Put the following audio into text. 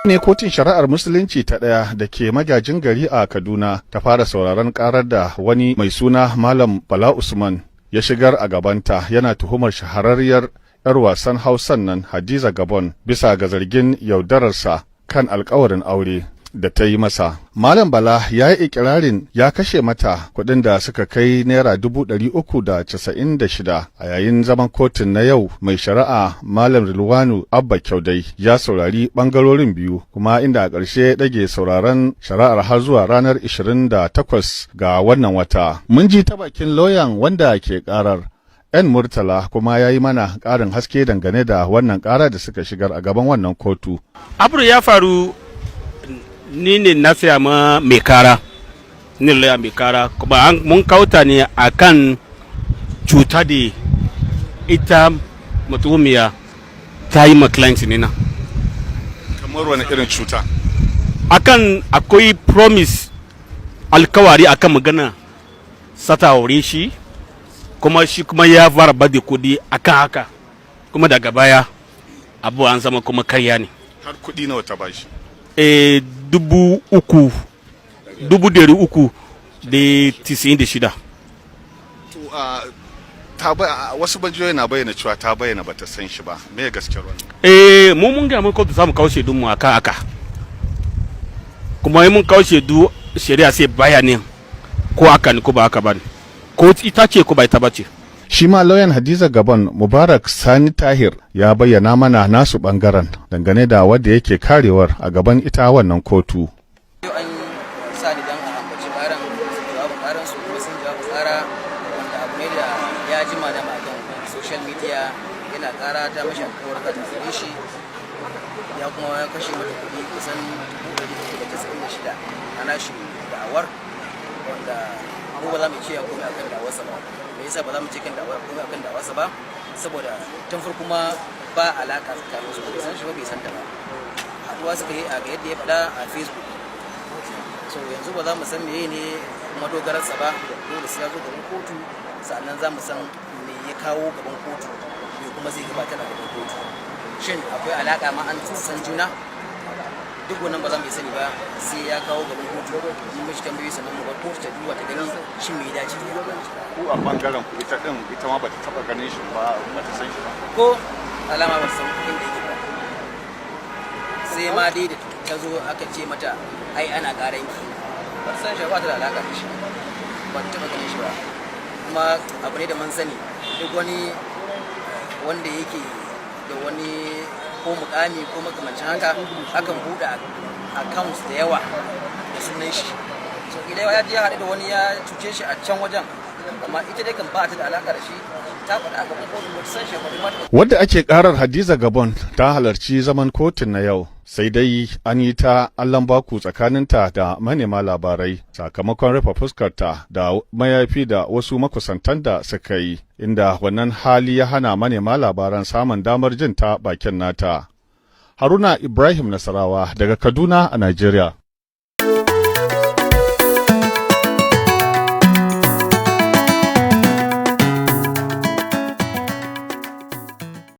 ne kotun shari'ar musulunci ta ɗaya da ke magajin gari a Kaduna ta fara sauraron karar da wani mai suna Malam Bala Usman ya shigar a gabanta yana tuhumar shahararriyar 'yar wasan Hausan nan Hadiza Gabon bisa ga zargin yaudararsa kan alkawarin aure da ta yi masa. Malam Bala ya yi ikirarin ya kashe mata kuɗin da suka kai naira 396 a yayin zaman kotun na yau. Mai shari'a Malam Rilwanu Abba Kyaudai ya saurari ɓangarorin biyu kuma inda a ƙarshe ya ɗage sauraron shari'ar har zuwa ranar 28 ga wannan wata. Mun ji ta bakin lauyan wanda ke ƙarar ‘yan Murtala kuma ya yi mana ƙarin haske dangane da wannan ƙara da suka shigar a gaban wannan kotu. Abu ya faru ni ne na saya ma mai kara, ni lauya mai kara, kuma mun kauta ne a kan cuta da ita mutumiya ta yi ma client ne na. Kamar wani irin cuta? Akan akwai promise alkawari akan magana sata aure shi, kuma shi kuma ya fara bada kudi akan haka, kuma daga baya abu an zama kuma karya ne. Har kudi nawa ta bashi? 396. Wasu banjiyoyi na bayyana cewa ta bayyana bata san shi ba, me gaskiyar wannan? Mun ga mun kotu zamu kawo shaidu mu akan haka, kuma mun kawo shaidu shari'a sai bayanin ko haka ne ko ba haka ba ne, ko ita ce ko ba ita ba ce. Shi ma lauyan Hadiza Gabon Mubarak Sani Tahir ya bayyana mana nasu bangaren dangane da wadda yake karewar a gaban ita wannan kotu. An sa ni dan a ambaci karan jawabin karan su kuma sun jawabi kara wanda abu ne da ya jima da magan social media yana kara ta mashi alkawar za ta tsare shi ya kuma ya kashe mata kuɗi kusan 196 ana shi da'awar wanda mu ba za mu ce ya komai akan da'awarsa ba. Me yasa ba za mu ce kan da'awar komai akan da'awarsa ba? Saboda tun farko ma ba alaka tsakanin su, bai san shi ba bai san ta ba. Haɗuwa suka yi a ga yadda ya faɗa a Facebook. So yanzu ba za mu san meye ne madogararsa ba, dole sai ya zo gaban kotu sannan za mu san me ya kawo gaban kotu me kuma zai gabatar a gaban kotu. Shin akwai alaka ma an san juna? Duk wannan ba za mu sani ba sai ya kawo gaban kotu mun mishi tambayoyi sannan mu bar kotu ta duba ta gani shin me ya dace da ku a bangaren ku ita ma bata taba ganin shi ba, bata san shi ba, ko alama ba san inda yake ba. Sai ma dai da ta zo aka ce mata ai ana karanki, ba san shi ba, ta da alaka da shi ba ta taba ganin shi ba. Kuma abu ne da mun sani duk wani wanda yake da wani ko mukami ko makamancin haka akan buɗe accounts da yawa da sunan shi. So idan ya je haɗu da wani ya cuce shi a can wajen, amma ita dai kan ba ta da alaka da shi, ta faɗa a gaban kotu wata san shi ba. Wadda ake karar Hadiza Gabon ta halarci zaman kotun na yau, sai dai an yi ta Allahn baku tsakaninta da manema labarai sakamakon rufe fuskarta da mayafi da wasu makusantan da suka yi, inda wannan hali ya hana manema labaran samun damar jin ta bakin nata. Haruna Ibrahim Nasarawa daga Kaduna a Najeriya.